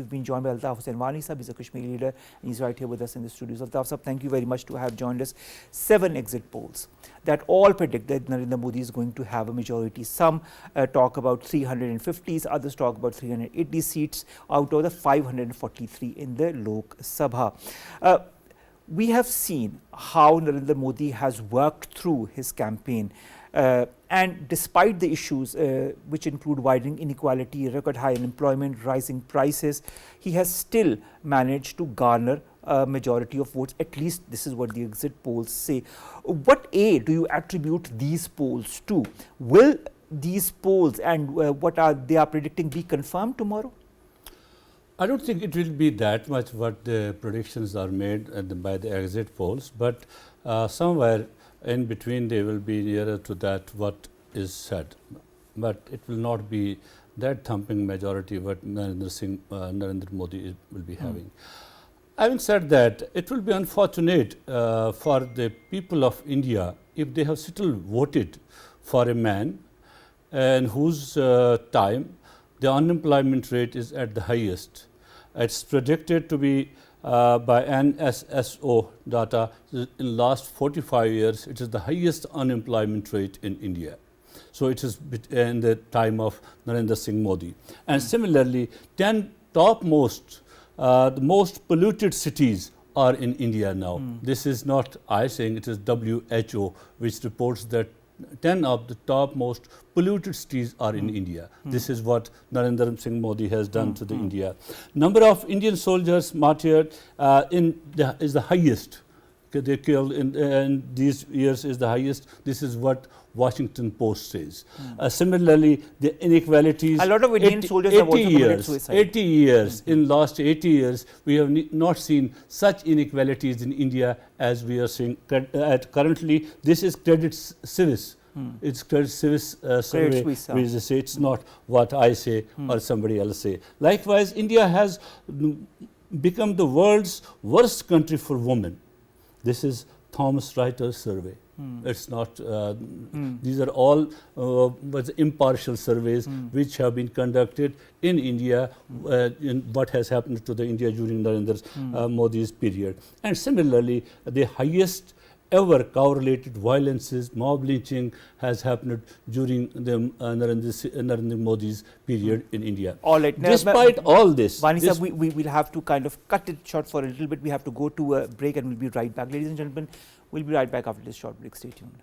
We've been joined by Altaf Hussain Wani sab. He's a Kashmiri leader and he's right here with us in the studios. Altaf sab, thank you very much to have joined us. 7 exit polls that all predict that Narendra Modi is going to have a majority. Some talk about 350s, others talk about 380 seats out of the 543 in the Lok Sabha. We have seen how Narendra Modi has worked through his campaign. And despite the issues which include widening inequality, record high unemployment, rising prices, he has still managed to garner a majority of votes. At least this is what the exit polls say. What aid do you attribute these polls to? Will these polls and what they are predicting be confirmed tomorrow? I don't think it will be that much what the predictions are made by the exit polls, but somewhere in between they will be nearer to that what is said. But it will not be that thumping majority what Narendra Modi will be having. Having said that, it will be unfortunate for the people of India if they have still voted for a man in whose time the unemployment rate is at the highest. It's predicted to be by NSSO data in last 45 years, it is the highest unemployment rate in India. So it is in the time of Narendra Singh Modi. And similarly, 10 topmost, the most polluted cities are in India now. This is not I saying, it is WHO which reports that 10 of the top most polluted cities are in India. This is what Narendra Singh Modi has done to the India. Number of Indian soldiers martyred is the highest. They killed in these years is the highest. This is what Washington Post says. Similarly, the inequalities. A lot of Indian soldiers have also committed suicide. 80 years. In last 80 years, we have not seen such inequalities in India as we are seeing currently. This is Credit Suisse. It's Credit Suisse survey. We say it's not what I say or somebody else say. Likewise, India has become the world's worst country for women. This is Thomas Reuters survey. It's not, these are all impartial surveys which have been conducted in India in what has happened to the India during Narendra Modi's period. And similarly, the highest ever cow-related violences, mob lynching has happened during the Narendra Modi's period in India. All right. Despite all this, Wani sir, we will have to kind of cut it short for a little bit. We have to go to a break and we'll be right back. Ladies and gentlemen, we'll be right back after this short break. Stay tuned.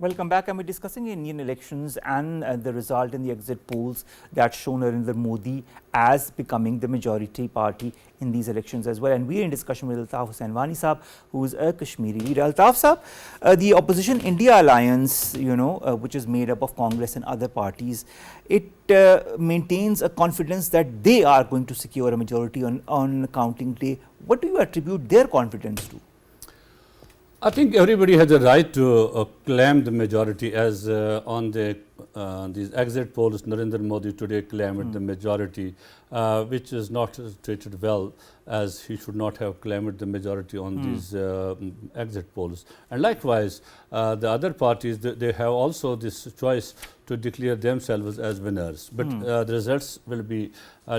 Welcome back. I'm discussing Indian elections and the result in the exit polls that show Narendra Modi as becoming the majority party in these elections as well. And we are in discussion with Altaf Hussain Wani Saab, who is a Kashmiri leader. Altaf Saab, the Opposition India Alliance, which is made up of Congress and other parties, it maintains a confidence that they are going to secure a majority on counting day. What do you attribute their confidence to? I think everybody has a right to claim the majority, as on the these exit polls, Narendra Modi today claimed the majority, which is not treated well, as he should not have claimed the majority on these exit polls. And likewise, the other parties, they have also this choice to declare themselves as winners. But the results will be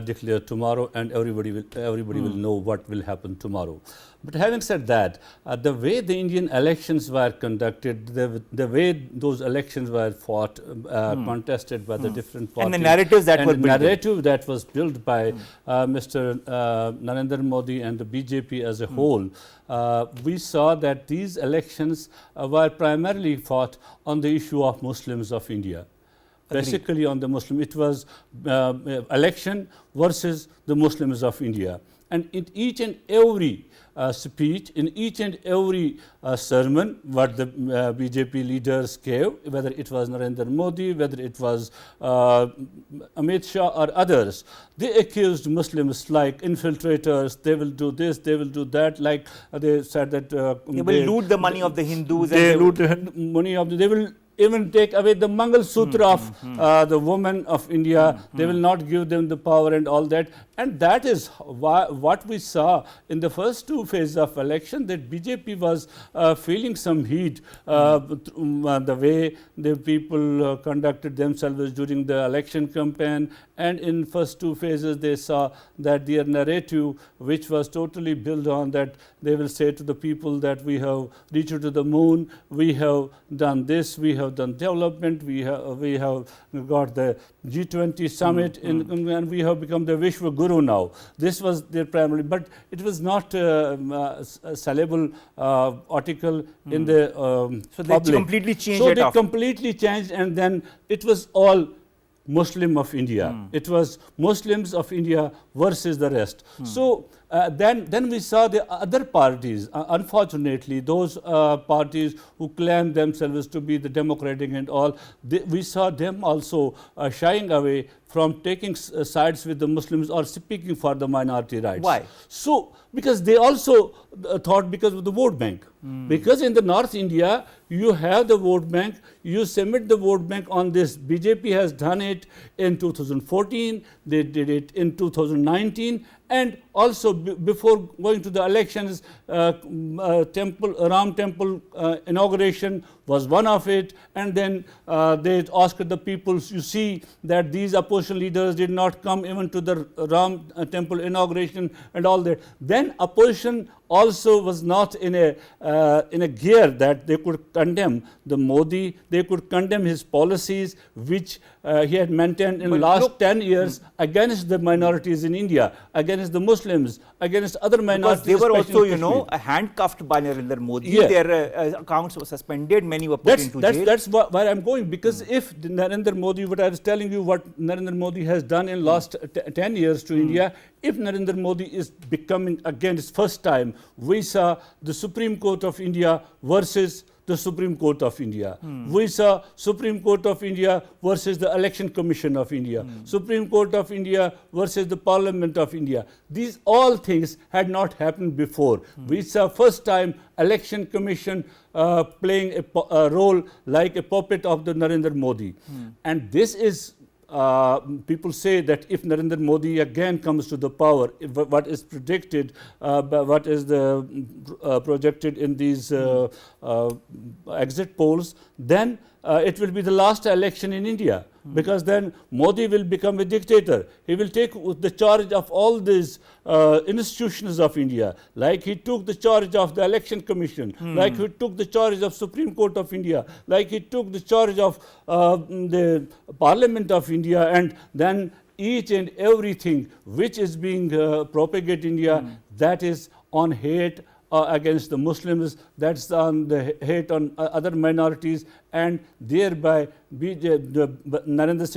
declared tomorrow, and everybody will know what will happen tomorrow. But having said that, the way the Indian elections were conducted, the way those elections were fought, contested by the different parties, and the narratives that were built, narrative that was built by Mr. Narendra Modi and the BJP as a whole, we saw that these elections were primarily fought on the issue of Muslims of India. Basically on the Muslim, it was election versus the Muslims of India. And in each and every speech, in each and every sermon what the BJP leaders gave, whether it was Narendra Modi, whether it was Amit Shah or others, they accused Muslims like infiltrators, they will do this, they will do that, like they said that they will loot the money of the Hindus. They loot the money of they will even take away the Mangal Sutra of the women of India. They will not give them the power and all that. And that is what we saw in the first two phases of election, that BJP was feeling some heat the way the people conducted themselves during the election campaign. And in first two phases, they saw that their narrative, which was totally built on that they will say to the people that we have reached to the moon, we have done this, we have done development, we have got the G20 summit, and we have become the Vishwa Guru now. This was their primary, but it was not a sellable article in the so public. they completely changed So it they after. completely changed, and then it was all Muslim of India. It was Muslims of India versus the rest. So then we saw the other parties, unfortunately, those parties who claim themselves to be the democratic and all, we saw them also shying away from taking sides with the Muslims or speaking for the minority rights. Why? So, because they also thought because of the vote bank. Because in the North India, you have the vote bank, you submit the vote bank on this. BJP has done it in 2014, they did it in 2019, and also before going to the elections, Ram Temple inauguration was one of it, and then they asked the people, you see that these opposition leaders did not come even to the Ram Temple inauguration and all that. Then opposition also was not in a gear that they could condemn the Modi, they could condemn his policies which he had maintained in the last 10 years against the minorities in India, against the Muslims, against other minorities. Because they were also, you know, handcuffed by Narendra Modi. Yeah. Their accounts were suspended, many were put into jail. That's where I'm going, because if Narendra Modi, what I was telling you, what Narendra Modi has done in last 10 years to India, if Narendra Modi is becoming again his first time, we saw the Supreme Court of India versus the Supreme Court of India. We saw Supreme Court of India versus the Election Commission of India. Supreme Court of India versus the Parliament of India. These all things had not happened before. We saw first time Election Commission playing a role like a puppet of the Narendra Modi. And this is people say that if Narendra Modi again comes to the power, what is predicted, what is the projected in these exit polls, then it will be the last election in India. Because then Modi will become a dictator. He will take the charge of all these institutions of India, like he took the charge of the Election Commission, like he took the charge of Supreme Court of India, like he took the charge of the Parliament of India, and then each and everything which is being propagated in India, that is on hate against the Muslims, that's on the hate on other minorities, and thereby Narendra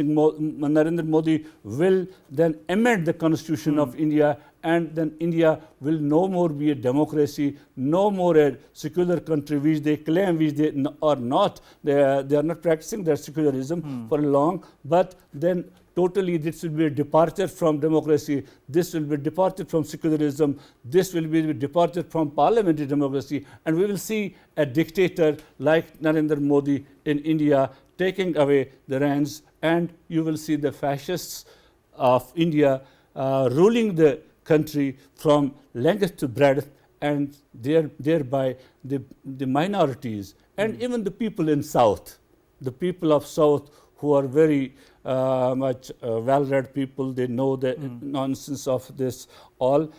Modi will then amend the constitution of India, and then India will no more be a democracy, no more a secular country, which they claim, which they are not. They are not practicing their secularism for long, but then totally this will be a departure from democracy, this will be a departure from secularism, this will be a departure from parliamentary democracy, and we will see a dictator like Narendra Modi in India taking away the reins, and you will see the fascists of India ruling the country from length to breadth, and thereby the minorities and even the people in South, the people of South who are very much well-read people, they know the nonsense of this all,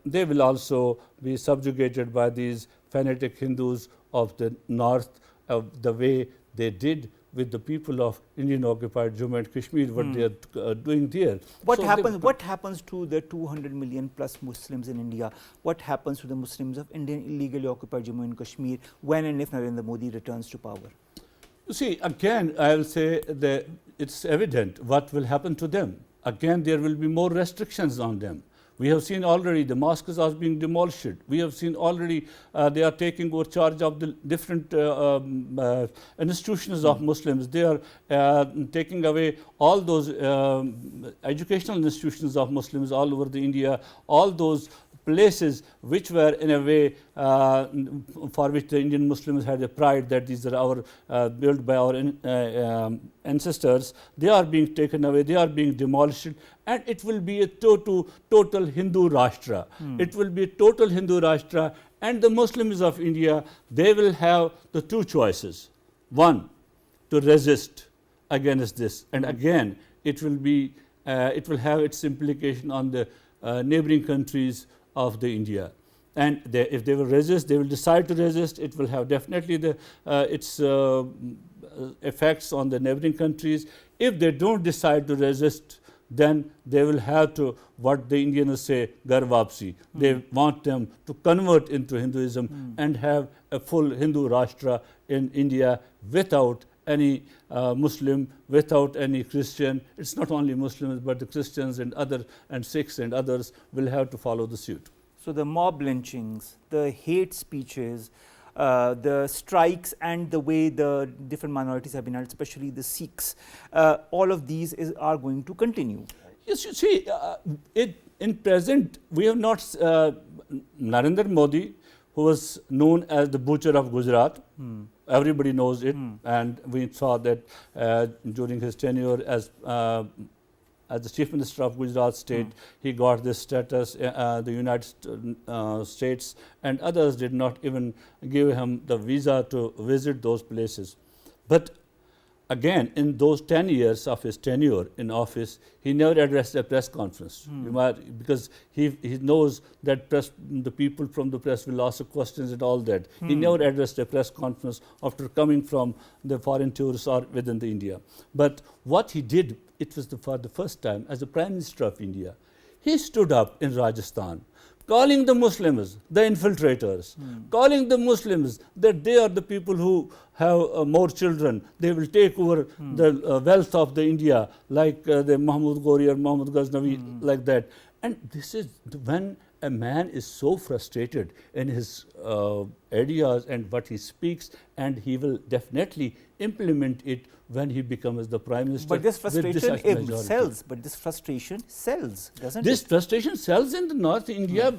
they will also be subjugated by these fanatic Hindus of the North, the way they did with the people of Indian-occupied Jammu and Kashmir, what they are doing there. What happens to the 200 million plus Muslims in India? What happens to the Muslims of Indian illegally occupied Jammu and Kashmir when and if Narendra Modi returns to power? You see, again, I will say that it's evident what will happen to them. Again, there will be more restrictions on them. We have seen already the mosques are being demolished. We have seen already they are taking over charge of the different institutions of Muslims. They are taking away all those educational institutions of Muslims all over the India, all those places which were in a way for which the Indian Muslims had a pride that these are our built by our ancestors, they are being taken away, they are being demolished, and it will be a total Hindu Rashtra. It will be a total Hindu Rashtra, and the Muslims of India, they will have the two choices. One, to resist against this, and again it will be it will have its implication on the neighboring countries of the India, and if they will resist, they will decide to resist, it will have definitely the its effects on the neighboring countries. If they don't decide to resist, then they will have to, what the Indians say, Gar Vapsi. They want them to convert into Hinduism and have a full Hindu Rashtra in India without any Muslim, without any Christian. It's not only Muslims, but the Christians and Sikhs and others will have to follow the suit. So the mob lynchings, the hate speeches, the strikes, and the way the different minorities have been held, especially the Sikhs, all of these are going to continue. Yes, you see, in present, we have not Narendra Modi, who was known as the butcher of Gujarat. Everybody knows it, and we saw that during his tenure as the Chief Minister of Gujarat state, he got this status. The United States and others did not even give him the visa to visit those places. But again, in those 10 years of his tenure in office, he never addressed a press conference, because he knows that the people from the press will ask questions and all that. He never addressed a press conference after coming from the foreign tours or within the India. But what he did, it was for the first time as the Prime Minister of India, he stood up in Rajasthan, calling the Muslims the infiltrators, calling the Muslims that they are the people who have more children, they will take over the wealth of the India, like the Mahmud Ghori or Muhammad Ghaznavi, like that. And this is when a man is so frustrated in his ideas and what he speaks, and he will definitely implement it when he becomes the Prime Minister. But this frustration sells. But this frustration sells, doesn't this it? frustration sells in the North India.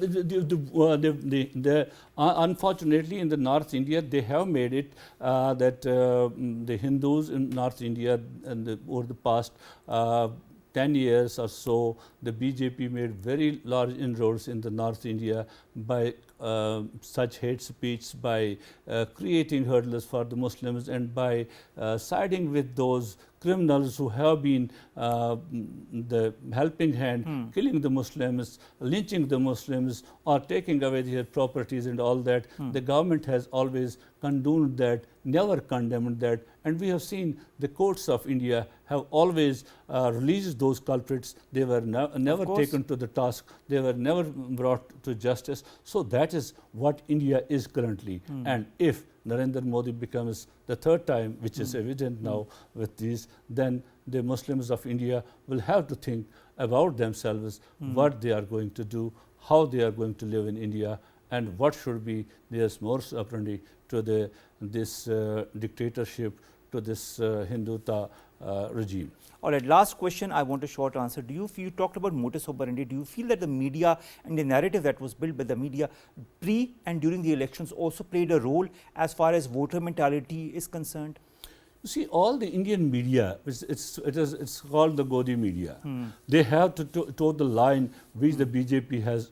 Unfortunately, in the North India, they have made it that the Hindus in North India and over the past 10 years or so, the BJP made very large inroads in the North India by such hate speech, by creating hurdles for the Muslims, and by siding with those criminals who have been the helping hand, killing the Muslims, lynching the Muslims, or taking away their properties and all that. The government has always condoned that, never condemned that, and we have seen the courts of India have always released those culprits. They were never taken to the task, they were never brought to justice. So that is what India is currently. And if Narendra Modi becomes the third time, which is evident now with these, then the Muslims of India will have to think about themselves, what they are going to do, how they are going to live in India, and what should be their modus operandi to this dictatorship, to this Hinduta regime. All right, last question, I want a short answer. Do you feel, you talked about modus operandi, do you feel that the media and the narrative that was built by the media pre and during the elections also played a role as far as voter mentality is concerned? You see, all the Indian media, it's called the Godi media. They have to toe the line which the BJP has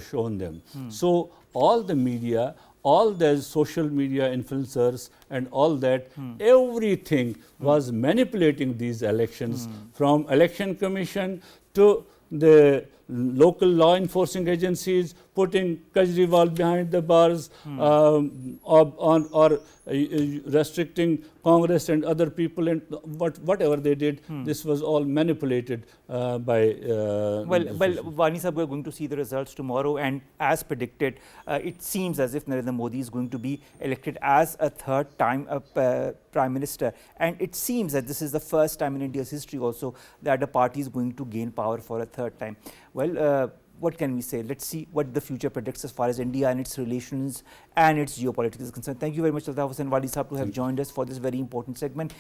shown them. So all the media, all the social media influencers and all that, everything was manipulating these elections, from election commission to the local law enforcing agencies, putting Kajriwal behind the bars, or restricting Congress and other people, and whatever they did, this was all manipulated by. Wani sahab, we are going to see the results tomorrow, and as predicted, it seems as if Narendra Modi is going to be elected as a third time Prime Minister, and it seems that this is the first time in India's history also that a party is going to gain power for a third time. Well, what can we say? Let's see what the future predicts as far as India and its relations and its geopolitics is concerned. Thank you very much, Altaf and Wani sahab, to have joined us for this very important segment.